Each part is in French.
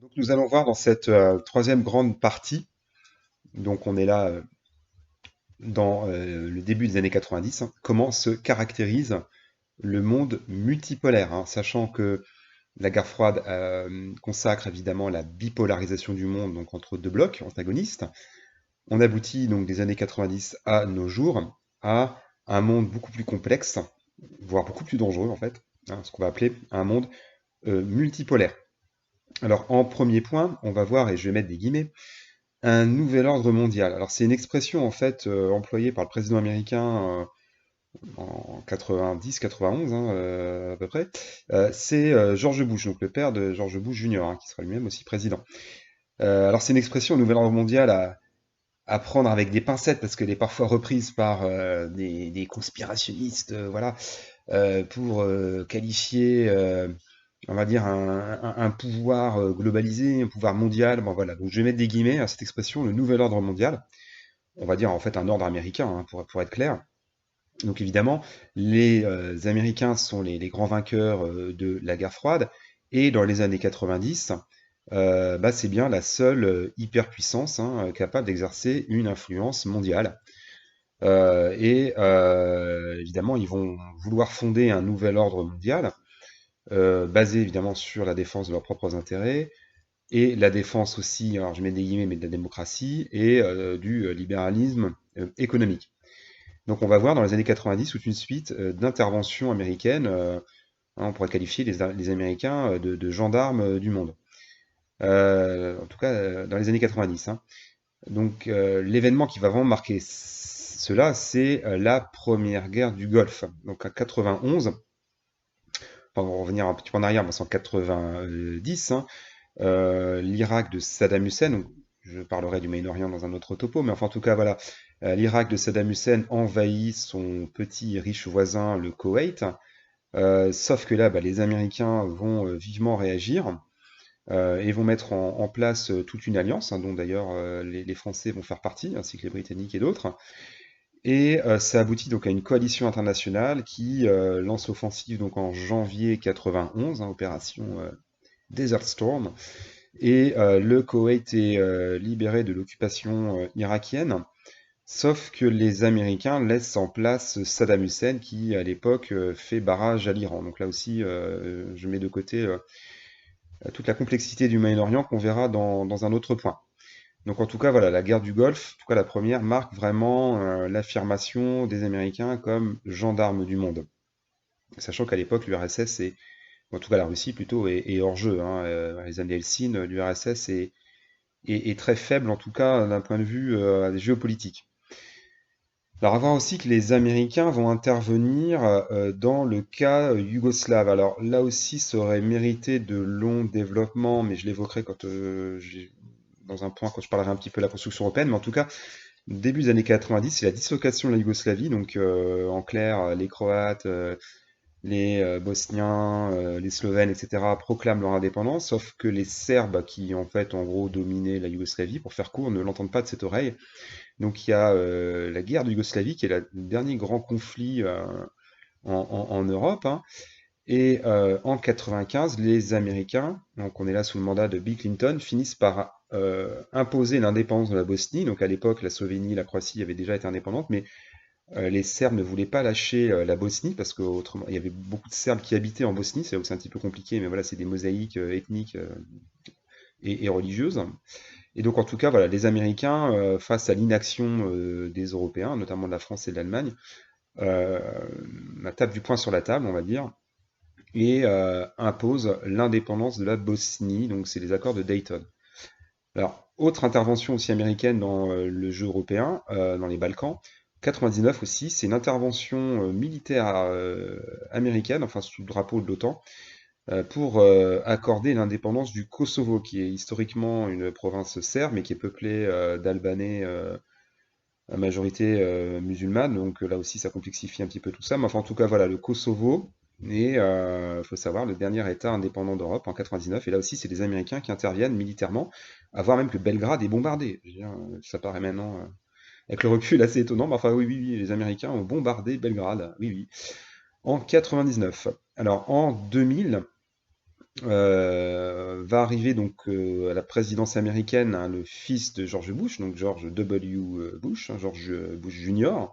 Donc nous allons voir dans cette troisième grande partie, donc on est là dans le début des années 90, hein, comment se caractérise le monde multipolaire, hein, sachant que la guerre froide consacre évidemment la bipolarisation du monde, donc entre deux blocs antagonistes. On aboutit donc des années 90 à nos jours à un monde beaucoup plus complexe, voire beaucoup plus dangereux en fait, hein, ce qu'on va appeler un monde multipolaire. Alors en premier point, on va voir, et je vais mettre des guillemets, un nouvel ordre mondial. Alors c'est une expression en fait employée par le président américain en 90-91 hein, à peu près. C'est George Bush, donc le père de George Bush Jr., hein, qui sera lui-même aussi président. Alors c'est une expression nouvel ordre mondial à prendre avec des pincettes parce qu'elle est parfois reprise par des conspirationnistes, voilà, pour qualifier on va dire, un pouvoir globalisé, un pouvoir mondial. Bon, voilà. Donc, je vais mettre des guillemets à cette expression, le nouvel ordre mondial. On va dire en fait un ordre américain, hein, pour être clair. Donc, évidemment, les Américains sont les grands vainqueurs de la guerre froide. Et dans les années 90, bah, c'est bien la seule hyperpuissance hein, capable d'exercer une influence mondiale. Évidemment, ils vont vouloir fonder un nouvel ordre mondial basé évidemment sur la défense de leurs propres intérêts et la défense aussi, alors je mets des guillemets, mais de la démocratie et du libéralisme économique. Donc on va voir dans les années 90 toute une suite d'interventions américaines, hein, on pourrait qualifier les Américains de gendarmes du monde. En tout cas, dans les années 90. Hein. Donc l'événement qui va vraiment marquer cela, c'est la première guerre du Golfe. Donc en 91, enfin, on va revenir un petit peu en arrière, mais c'est en 90, hein, l'Irak de Saddam Hussein, donc je parlerai du Moyen-Orient dans un autre topo, mais enfin en tout cas voilà, l'Irak de Saddam Hussein envahit son petit riche voisin, le Koweït, sauf que là, bah, les Américains vont vivement réagir et vont mettre en place toute une alliance, hein, dont d'ailleurs les Français vont faire partie, ainsi que les Britanniques et d'autres. Et ça aboutit donc à une coalition internationale qui lance l'offensive donc en janvier 91, hein, opération Desert Storm, et le Koweït est libéré de l'occupation irakienne, sauf que les Américains laissent en place Saddam Hussein qui, à l'époque, fait barrage à l'Iran. Donc là aussi, je mets de côté toute la complexité du Moyen-Orient qu'on verra dans un autre point. Donc en tout cas, voilà, la guerre du Golfe, en tout cas la première, marque vraiment l'affirmation des Américains comme gendarmes du monde. Sachant qu'à l'époque, l'URSS est, en tout cas la Russie plutôt, est hors jeu. Hein. Les années Helsinki, l'URSS est très faible, en tout cas d'un point de vue géopolitique. Alors, à voir aussi que les Américains vont intervenir dans le cas yougoslave. Alors là aussi, ça aurait mérité de longs développements, mais je l'évoquerai dans un point quand je parlerai un petit peu de la construction européenne. Mais en tout cas, début des années 90, c'est la dislocation de la Yougoslavie. Donc en clair, les Croates, les Bosniens, les Slovènes, etc., proclament leur indépendance, sauf que les Serbes, qui en fait en gros dominaient la Yougoslavie, pour faire court, ne l'entendent pas de cette oreille. Donc il y a la guerre de Yougoslavie, qui est le dernier grand conflit en Europe. Hein. Et en 95, les Américains, donc on est là sous le mandat de Bill Clinton, finissent par imposer l'indépendance de la Bosnie. Donc à l'époque, la Slovénie, la Croatie avaient déjà été indépendantes, mais les Serbes ne voulaient pas lâcher la Bosnie parce qu'autrement, il y avait beaucoup de Serbes qui habitaient en Bosnie, c'est là où c'est un petit peu compliqué, mais voilà, c'est des mosaïques ethniques et religieuses. Et donc, en tout cas, voilà, les Américains, face à l'inaction des Européens, notamment de la France et de l'Allemagne, euh, tapent du poing sur la table, on va dire, et imposent l'indépendance de la Bosnie. Donc, c'est les accords de Dayton. Alors, autre intervention aussi américaine dans le jeu européen, dans les Balkans, 99 aussi, c'est une intervention militaire américaine, enfin sous le drapeau de l'OTAN, pour accorder l'indépendance du Kosovo, qui est historiquement une province serbe, mais qui est peuplée d'Albanais à majorité musulmane. Donc là aussi, ça complexifie un petit peu tout ça. Mais enfin, en tout cas, voilà, le Kosovo est, faut savoir, le dernier État indépendant d'Europe en 99. Et là aussi, c'est les Américains qui interviennent militairement, à voir même que Belgrade est bombardé. Je veux dire, ça paraît maintenant, avec le recul, assez étonnant. Mais enfin, oui, oui, oui, les Américains ont bombardé Belgrade. Oui, oui. En 99. Alors, en 2000, Va arriver donc à la présidence américaine, hein, le fils de George Bush, donc George W. Bush, hein, George Bush Jr.,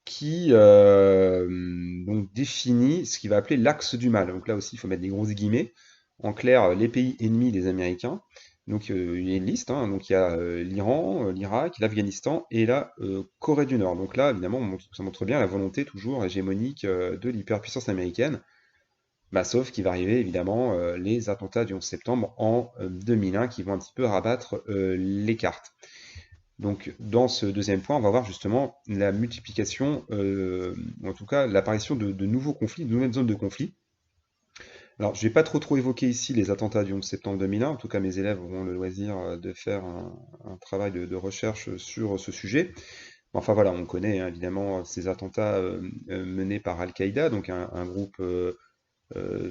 qui donc définit ce qu'il va appeler l'axe du mal. Donc là aussi, il faut mettre des grosses guillemets. En clair, les pays ennemis des Américains. Donc il y a une liste, hein. Donc il y a l'Iran, l'Irak, l'Afghanistan et la Corée du Nord. Donc là, évidemment, ça montre bien la volonté toujours hégémonique de l'hyperpuissance américaine. Bah, sauf qu'il va arriver évidemment les attentats du 11 septembre en 2001 qui vont un petit peu rabattre les cartes. Donc dans ce deuxième point, on va voir justement la multiplication, en tout cas l'apparition de nouveaux conflits, de nouvelles zones de conflit. Alors je vais pas trop évoquer ici les attentats du 11 septembre 2001, en tout cas mes élèves auront le loisir de faire un travail de recherche sur ce sujet. Enfin voilà, on connaît hein, évidemment ces attentats menés par Al-Qaïda, donc un groupe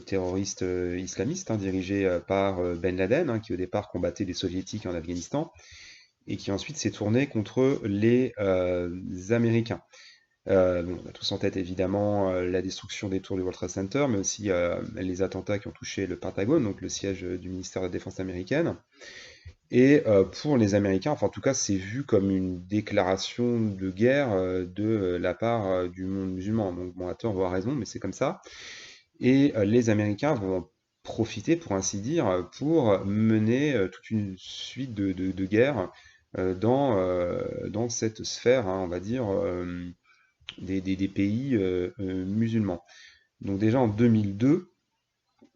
terroriste islamiste hein, dirigé par Ben Laden, hein, qui au départ combattait les soviétiques en Afghanistan, et qui ensuite s'est tourné contre les Américains. Bon, on a tous en tête évidemment la destruction des tours du World Trade Center, mais aussi les attentats qui ont touché le Pentagone, donc le siège du ministère de la Défense américaine. Et pour les Américains, enfin en tout cas, c'est vu comme une déclaration de guerre de la part du monde musulman. Donc bon, à tort, voire à raison, mais c'est comme ça. Et les Américains vont en profiter, pour ainsi dire, pour mener toute une suite de guerres dans cette sphère, hein, on va dire, des pays musulmans. Donc déjà en 2002,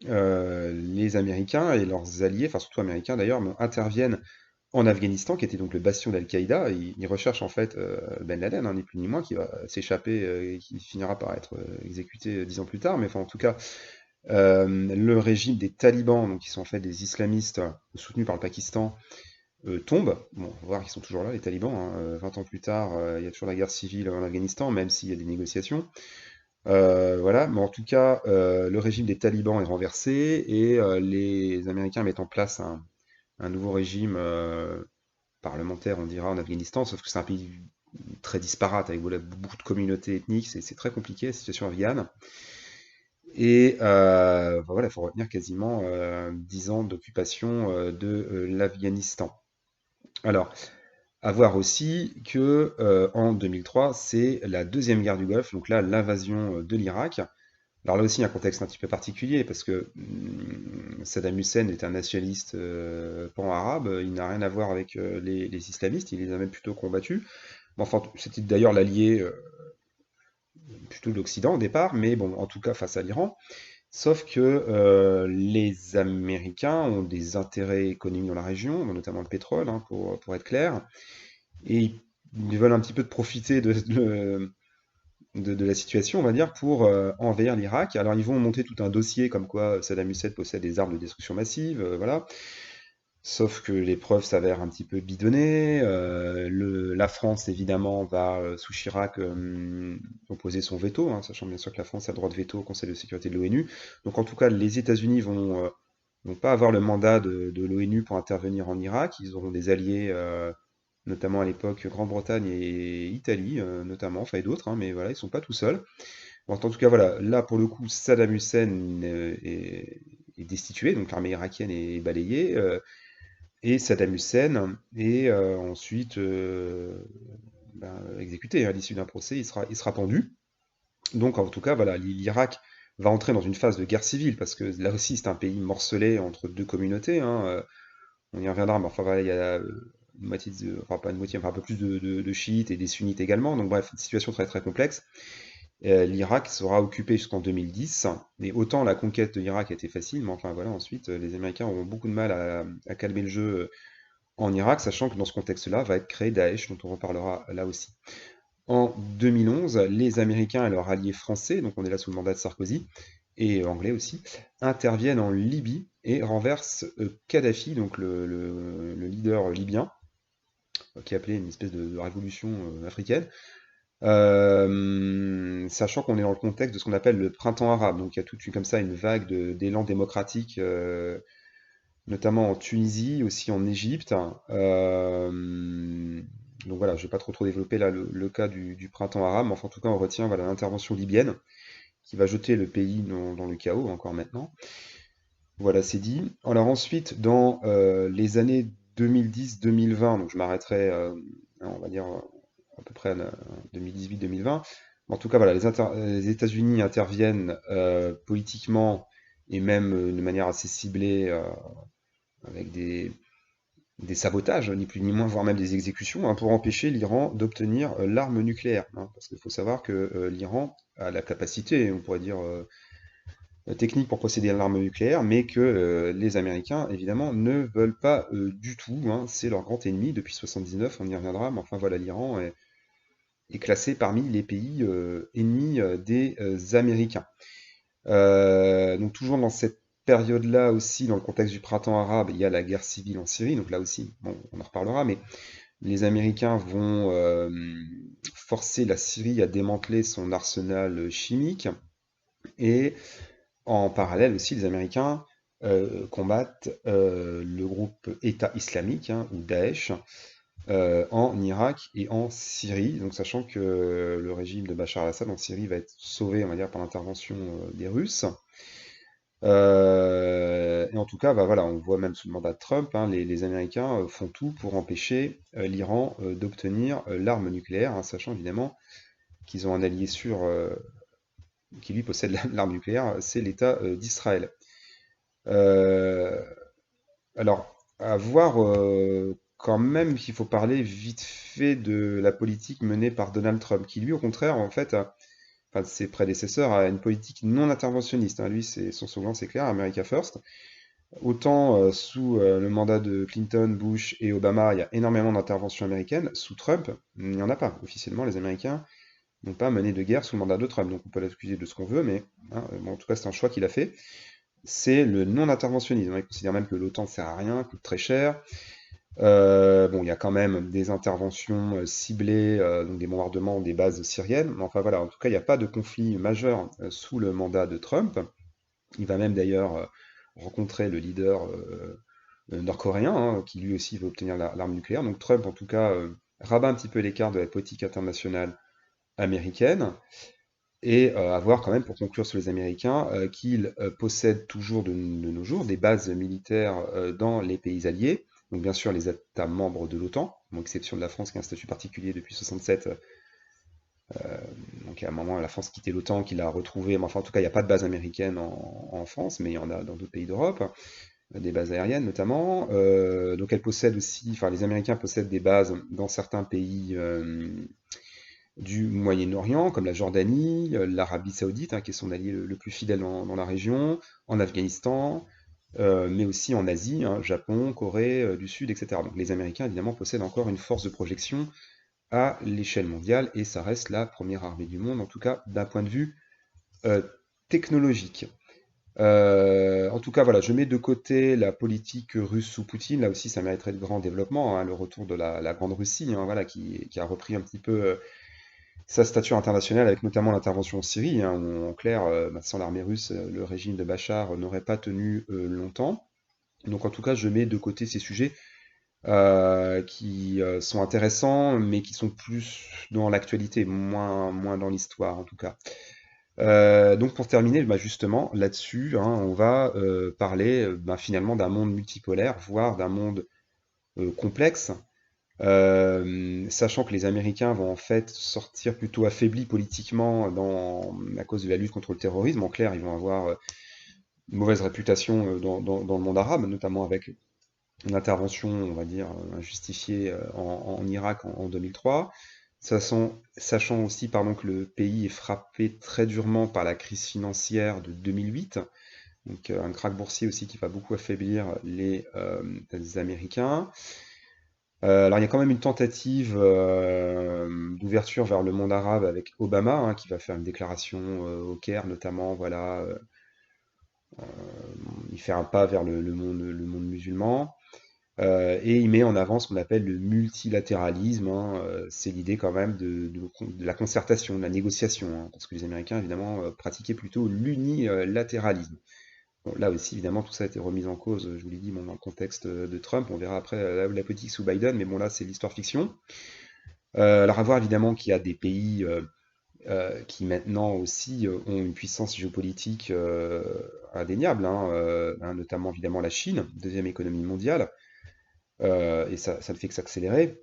les Américains et leurs alliés, enfin surtout américains d'ailleurs, interviennent en Afghanistan, qui était donc le bastion d'Al-Qaïda. Ils recherchent en fait Ben Laden, hein, ni plus ni moins, qui va s'échapper et qui finira par être exécuté 10 ans plus tard. Mais enfin, en tout cas, le régime des talibans, donc qui sont en fait des islamistes soutenus par le Pakistan, tombe. Bon, on va voir qu'ils sont toujours là, les talibans. Hein. 20 ans plus tard, il y a toujours la guerre civile en Afghanistan, même s'il y a des négociations. Voilà, mais en tout cas, le régime des talibans est renversé et les Américains mettent en place un nouveau régime parlementaire, on dira, en Afghanistan, sauf que c'est un pays très disparate, avec beaucoup de communautés ethniques, c'est très compliqué la situation afghane. Et voilà, il faut retenir quasiment 10 ans d'occupation de l'Afghanistan. Alors, à voir aussi que en 2003, c'est la deuxième guerre du Golfe, donc là, l'invasion de l'Irak. Alors là aussi, un contexte un petit peu particulier, parce que Saddam Hussein est un nationaliste pan-arabe, il n'a rien à voir avec les islamistes, il les a même plutôt combattus. Bon, enfin, c'était d'ailleurs l'allié plutôt de l'Occident au départ, mais bon, en tout cas face à l'Iran. Sauf que les Américains ont des intérêts économiques dans la région, notamment le pétrole, hein, pour être clair, et ils veulent un petit peu de profiter de la situation, on va dire, pour envahir l'Irak. Alors ils vont monter tout un dossier comme quoi Saddam Hussein possède des armes de destruction massive, voilà. Sauf que les preuves s'avèrent un petit peu bidonnées. La France, évidemment, va, sous Chirac, opposer son veto, hein, sachant bien sûr que la France a le droit de veto au Conseil de sécurité de l'ONU. Donc en tout cas, les États-Unis vont pas avoir le mandat de l'ONU pour intervenir en Irak. Ils auront des alliés, notamment à l'époque Grande-Bretagne et Italie, notamment, enfin et d'autres, hein, mais voilà, ils sont pas tout seuls. Bon, en tout cas, voilà, là pour le coup, Saddam Hussein est destitué, donc l'armée irakienne est balayée. Et Saddam Hussein est ensuite exécuté. À l'issue d'un procès, il sera pendu. Donc en tout cas, voilà, l'Irak va entrer dans une phase de guerre civile, parce que là aussi c'est un pays morcelé entre deux communautés. Hein, on y reviendra, mais enfin voilà, il y a une moitié, enfin pas une moitié, enfin un peu plus de chiites et des sunnites également. Donc bref, une situation très très complexe. L'Irak sera occupé jusqu'en 2010, et autant la conquête de l'Irak a été facile, mais enfin voilà, ensuite les Américains auront beaucoup de mal à calmer le jeu en Irak, sachant que dans ce contexte-là va être créé Daesh, dont on reparlera là aussi. En 2011, les Américains et leurs alliés français, donc on est là sous le mandat de Sarkozy, et anglais aussi, interviennent en Libye et renversent Kadhafi, donc le leader libyen, qui a appelé une espèce de révolution africaine, sachant qu'on est dans le contexte de ce qu'on appelle le printemps arabe, donc il y a toute comme ça une vague d'élan démocratique notamment en Tunisie, aussi en Égypte. Donc voilà, je ne vais pas trop développer là le cas du printemps arabe, mais enfin, en tout cas, on retient voilà, l'intervention libyenne qui va jeter le pays dans le chaos encore maintenant. Voilà, c'est dit. Alors ensuite, dans les années 2010-2020, donc je m'arrêterai, on va dire à peu près 2018-2020. En tout cas, voilà, les États-Unis interviennent politiquement et même de manière assez ciblée avec des sabotages, ni plus ni moins, voire même des exécutions, hein, pour empêcher l'Iran d'obtenir l'arme nucléaire, hein. Parce qu'il faut savoir que l'Iran a la capacité, on pourrait dire, technique pour posséder l'arme nucléaire, mais que les Américains, évidemment, ne veulent pas du tout, hein. C'est leur grand ennemi depuis 79, on y reviendra, mais enfin voilà, l'Iran est classé parmi les pays ennemis des Américains. Donc toujours dans cette période-là aussi, dans le contexte du printemps arabe, il y a la guerre civile en Syrie, donc là aussi, bon, on en reparlera, mais les Américains vont forcer la Syrie à démanteler son arsenal chimique, et en parallèle aussi, les Américains combattent le groupe État islamique, hein, ou Daesh, en Irak et en Syrie, donc sachant que le régime de Bachar al-Assad en Syrie va être sauvé, on va dire, par l'intervention des Russes. Et en tout cas, bah, voilà, on voit même sous le mandat de Trump, hein, les Américains font tout pour empêcher l'Iran d'obtenir l'arme nucléaire, hein, sachant évidemment qu'ils ont un allié sûr qui lui possède l'arme nucléaire, c'est l'État d'Israël. Euh, alors, à voir quand même qu'il faut parler vite fait de la politique menée par Donald Trump, qui lui, au contraire, en fait, enfin, ses prédécesseurs, a une politique non interventionniste, hein. Lui, son slogan, c'est clair, America First. Autant sous le mandat de Clinton, Bush et Obama, il y a énormément d'interventions américaines. Sous Trump, il n'y en a pas. Officiellement, les Américains n'ont pas mené de guerre sous le mandat de Trump. Donc on peut l'accuser de ce qu'on veut, mais hein, bon, en tout cas, c'est un choix qu'il a fait. C'est le non-interventionnisme, hein. Il considère même que l'OTAN ne sert à rien, coûte très cher. Bon, il y a quand même des interventions ciblées, donc des bombardements des bases syriennes. Mais enfin voilà, en tout cas, il n'y a pas de conflit majeur sous le mandat de Trump. Il va même d'ailleurs rencontrer le leader nord-coréen, hein, qui lui aussi veut obtenir l'arme nucléaire. Donc Trump, en tout cas, rabat un petit peu l'écart de la politique internationale américaine. Et à voir quand même, pour conclure sur les Américains, qu'ils possèdent toujours de nos jours des bases militaires dans les pays alliés. Donc bien sûr les États membres de l'OTAN, à exception de la France qui a un statut particulier depuis 67. Donc à un moment, la France quittait l'OTAN, qu'il a retrouvé. Mais enfin, en tout cas, il n'y a pas de base américaine en France, mais il y en a dans d'autres pays d'Europe, des bases aériennes notamment. Donc elles possèdent aussi, enfin les Américains possèdent des bases dans certains pays du Moyen-Orient, comme la Jordanie, l'Arabie Saoudite, hein, qui est son allié le plus fidèle dans la région, en Afghanistan, mais aussi en Asie, hein, Japon, Corée du Sud, etc. Donc les Américains, évidemment, possèdent encore une force de projection à l'échelle mondiale, et ça reste la première armée du monde, en tout cas d'un point de vue euh, technologique. En tout cas, voilà, je mets de côté la politique russe sous Poutine. Là aussi, ça mériterait de grand développement, hein, le retour de la Grande Russie, hein, voilà, qui a repris un petit peu sa stature internationale, avec notamment l'intervention en Syrie, hein, où, en clair, bah, sans l'armée russe, le régime de Bachar n'aurait pas tenu longtemps. Donc, en tout cas, je mets de côté ces sujets qui sont intéressants, mais qui sont plus dans l'actualité, moins dans l'histoire, en tout cas. Donc pour terminer, bah, justement, là-dessus, hein, on va parler bah, finalement d'un monde multipolaire, voire d'un monde complexe, sachant que les Américains vont en fait sortir plutôt affaiblis politiquement à cause de la lutte contre le terrorisme. En clair, ils vont avoir une mauvaise réputation dans le monde arabe, notamment avec une intervention, on va dire, injustifiée en Irak en 2003. Sachant aussi pardon, que le pays est frappé très durement par la crise financière de 2008, donc un krach boursier aussi qui va beaucoup affaiblir les Américains. Alors il y a quand même une tentative d'ouverture vers le monde arabe avec Obama, hein, qui va faire une déclaration au Caire notamment, voilà, il fait un pas vers le monde musulman. Et il met en avant ce qu'on appelle le multilatéralisme, hein. C'est l'idée quand même de la concertation, de la négociation, hein, parce que les Américains, évidemment, pratiquaient plutôt l'unilatéralisme. Bon, là aussi, évidemment, tout ça a été remis en cause, je vous l'ai dit, bon, dans le contexte de Trump. On verra après la politique sous Biden, mais bon, là, c'est l'histoire fiction. Alors, à voir évidemment qu'il y a des pays qui maintenant aussi ont une puissance géopolitique indéniable, hein, notamment évidemment la Chine, deuxième économie mondiale, et ça ne fait que s'accélérer,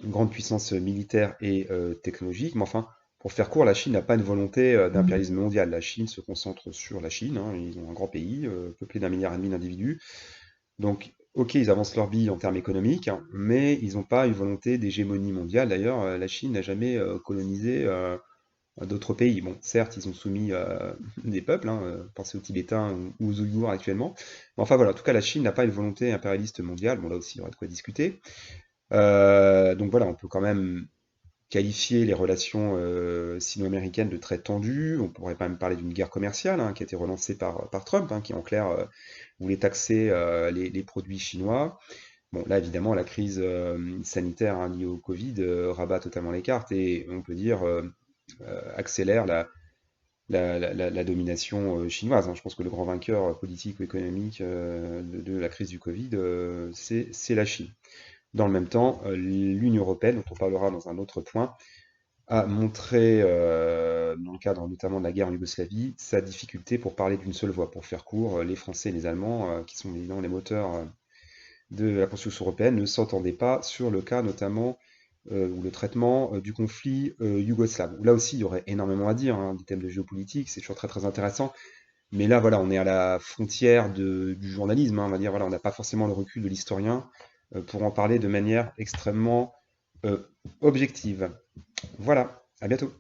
une grande puissance militaire et technologique, mais enfin, pour faire court, la Chine n'a pas une volonté d'impérialisme mondial. La Chine se concentre sur la Chine, hein, ils ont un grand pays, peuplé d'1,5 milliard d'individus, donc ok, ils avancent leur bille en termes économiques, hein, mais ils n'ont pas une volonté d'hégémonie mondiale. D'ailleurs, la Chine n'a jamais colonisé d'autres pays. Bon, certes, ils ont soumis des peuples, hein, pensez aux Tibétains ou aux Ouïghours actuellement. Mais enfin voilà, en tout cas, la Chine n'a pas une volonté impérialiste mondiale. Bon, là aussi, il y aura de quoi discuter. Donc voilà, on peut quand même qualifier les relations sino-américaines de très tendues. On pourrait pas même parler d'une guerre commerciale hein, qui a été relancée par Trump, hein, qui en clair voulait taxer les produits chinois. Bon, là évidemment, la crise sanitaire hein, liée au Covid rabat totalement les cartes et on peut dire accélère la domination chinoise, hein. Je pense que le grand vainqueur politique ou économique de la crise du Covid, c'est la Chine. Dans le même temps, l'Union européenne, dont on parlera dans un autre point, a montré, dans le cadre notamment de la guerre en Yougoslavie, sa difficulté pour parler d'une seule voix. Pour faire court, les Français et les Allemands, qui sont évidemment les moteurs de la construction européenne, ne s'entendaient pas sur le cas notamment ou le traitement du conflit yougoslave. Là aussi, il y aurait énormément à dire, hein, des thèmes de géopolitique, c'est toujours très très intéressant. Mais là, voilà, on est à la frontière du journalisme, hein, on va dire, voilà, on n'a pas forcément le recul de l'historien pour en parler de manière extrêmement euh, objective. Voilà, à bientôt.